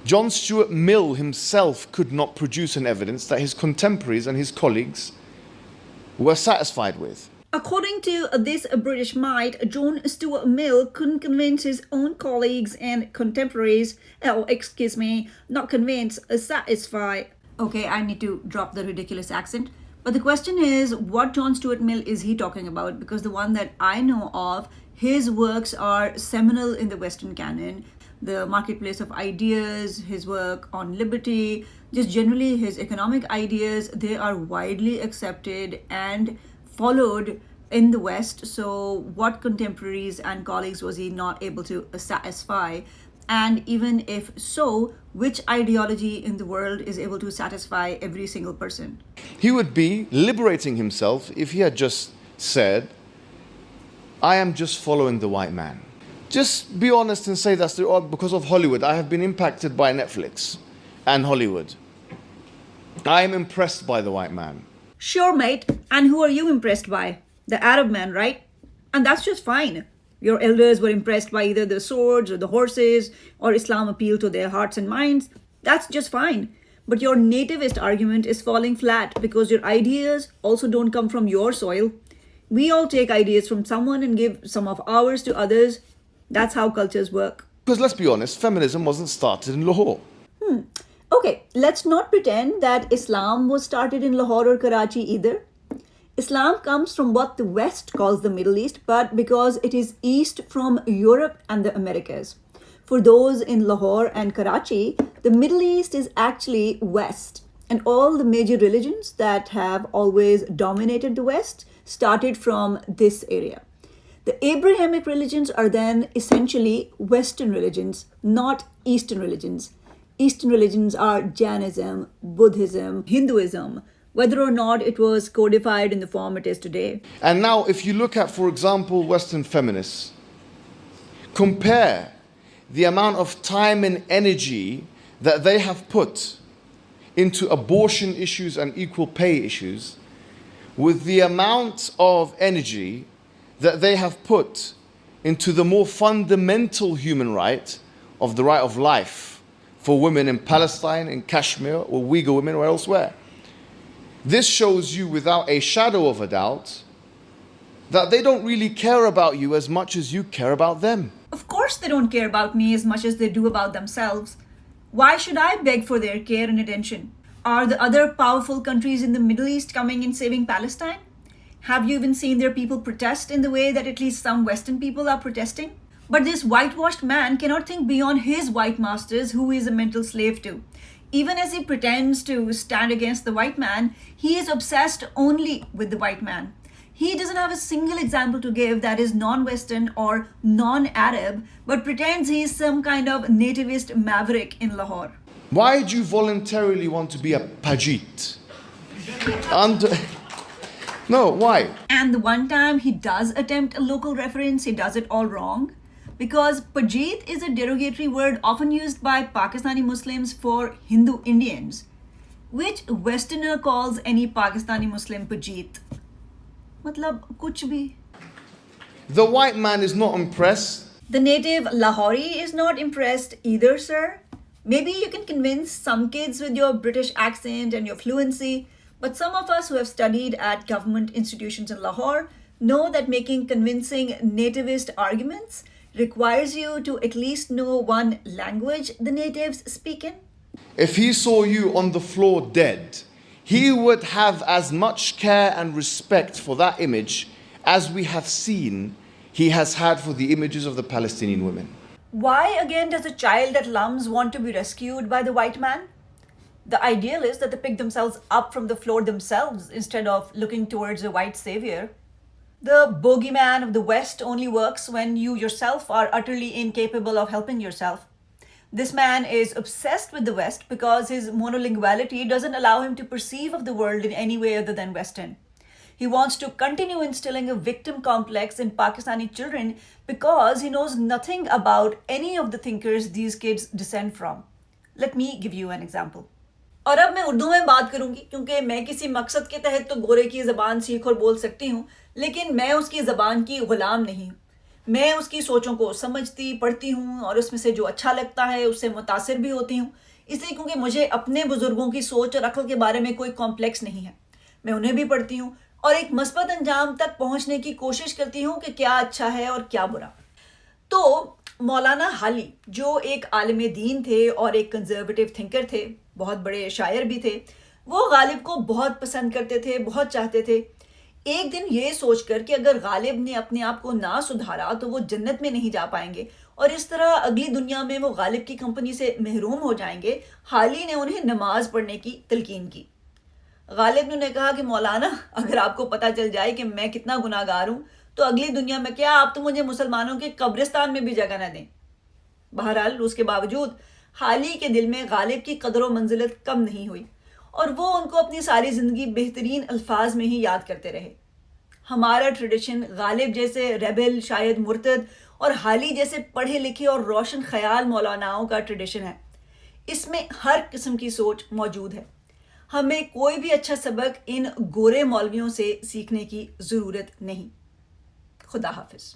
John Stuart Mill himself could not produce an evidence that his contemporaries and his colleagues were satisfied with. According to this British mite, John Stuart Mill couldn't convince his own colleagues and contemporaries, not convince, satisfy. Okay, I need to drop the ridiculous accent. But the question is, what John Stuart Mill is he talking about? Because the one that I know of, his works are seminal in the Western canon. The Marketplace of Ideas, his work on liberty, just generally his economic ideas, they are widely accepted and followed in the West. So what contemporaries and colleagues was he not able to satisfy? And even if so, which ideology in the world is able to satisfy every single person? He would be liberating himself if he had just said, I am just following the white man. Just be honest and say that's because of Hollywood. I have been impacted by Netflix and Hollywood. I am impressed by the white man. Sure, mate. And who are you impressed by? The Arab man, right? And that's just fine. Your elders were impressed by either the swords or the horses, or Islam appealed to their hearts and minds. That's just fine. But your nativist argument is falling flat because your ideas also don't come from your soil. We all take ideas from someone and give some of ours to others. That's how cultures work. Because let's be honest, feminism wasn't started in Lahore. Okay, let's not pretend that Islam was started in Lahore or Karachi either. Islam comes from what the West calls the Middle East, but because it is east from Europe and the Americas. For those in Lahore and Karachi, the Middle East is actually West, and all the major religions that have always dominated the West started from this area. The Abrahamic religions are then essentially Western religions, not Eastern religions. Eastern religions are Jainism, Buddhism, Hinduism, whether or not it was codified in the form it is today. And now, if you look at, for example, Western feminists, compare the amount of time and energy that they have put into abortion issues and equal pay issues with the amount of energy that they have put into the more fundamental human right of the right of life for women in Palestine, in Kashmir, or Uyghur women, or elsewhere. This shows you without a shadow of a doubt that they don't really care about you as much as you care about them. Of course they don't care about me as much as they do about themselves. Why should I beg for their care and attention? Are the other powerful countries in the Middle East coming and saving Palestine? Have you even seen their people protest in the way that at least some Western people are protesting? But this whitewashed man cannot think beyond his white masters, who he is a mental slave to. Even as he pretends to stand against the white man, he is obsessed only with the white man. He doesn't have a single example to give that is non-Western or non-Arab, but pretends he is some kind of nativist maverick in Lahore. Why do you voluntarily want to be a Pajit? No, why? And the one time he does attempt a local reference, he does it all wrong. Because Pajit is a derogatory word often used by Pakistani Muslims for Hindu Indians. Which Westerner calls any Pakistani Muslim Pajit? Matlab, kuch bhi. The white man is not impressed. The native Lahori is not impressed either, sir. Maybe you can convince some kids with your British accent and your fluency, but some of us who have studied at government institutions in Lahore know that making convincing nativist arguments requires you to at least know one language the natives speak in. If he saw you on the floor dead, he would have as much care and respect for that image as we have seen he has had for the images of the Palestinian women. Why again does a child at LUMS want to be rescued by the white man? The ideal is that they pick themselves up from the floor themselves instead of looking towards a white savior. The bogeyman of the West only works when you yourself are utterly incapable of helping yourself. This man is obsessed with the West because his monolinguality doesn't allow him to perceive of the world in any way other than Western. He wants to continue instilling a victim complex in Pakistani children because he knows nothing about any of the thinkers these kids descend from. Let me give you an example. और अब मैं उर्दू में बात करूंगी क्योंकि मैं किसी मकसद के तहत तो गोरे की ज़बान सीख और बोल सकती हूँ, लेकिन मैं उसकी ज़बान की गुलाम नहीं हूँ. میں اس کی سوچوں کو سمجھتی پڑھتی ہوں اور اس میں سے جو اچھا لگتا ہے اس سے متاثر بھی ہوتی ہوں، اس لیے کیونکہ مجھے اپنے بزرگوں کی سوچ اور عقل کے بارے میں کوئی کمپلیکس نہیں ہے، میں انہیں بھی پڑھتی ہوں اور ایک مثبت انجام تک پہنچنے کی کوشش کرتی ہوں کہ کیا اچھا ہے اور کیا برا۔ تو مولانا حالی جو ایک عالم دین تھے اور ایک کنزرویٹو تھنکر تھے، بہت بڑے شاعر بھی تھے، وہ غالب کو بہت پسند کرتے تھے، بہت چاہتے تھے۔ ایک دن یہ سوچ کر کہ اگر غالب نے اپنے آپ کو نہ سدھارا تو وہ جنت میں نہیں جا پائیں گے اور اس طرح اگلی دنیا میں وہ غالب کی کمپنی سے محروم ہو جائیں گے، حالی نے انہیں نماز پڑھنے کی تلقین کی۔ غالب نے انہیں کہا کہ مولانا، اگر آپ کو پتہ چل جائے کہ میں کتنا گناہ گار ہوں تو اگلی دنیا میں کیا آپ تو مجھے مسلمانوں کے قبرستان میں بھی جگہ نہ دیں۔ بہرحال اس کے باوجود حالی کے دل میں غالب کی قدر و منزلت کم نہیں ہوئی اور وہ ان کو اپنی ساری زندگی بہترین الفاظ میں ہی یاد کرتے رہے۔ ہمارا ٹریڈیشن غالب جیسے ریبل، شاید مرتد، اور حالی جیسے پڑھے لکھے اور روشن خیال مولاناؤں کا ٹریڈیشن ہے۔ اس میں ہر قسم کی سوچ موجود ہے۔ ہمیں کوئی بھی اچھا سبق ان گورے مولویوں سے سیکھنے کی ضرورت نہیں۔ خدا حافظ۔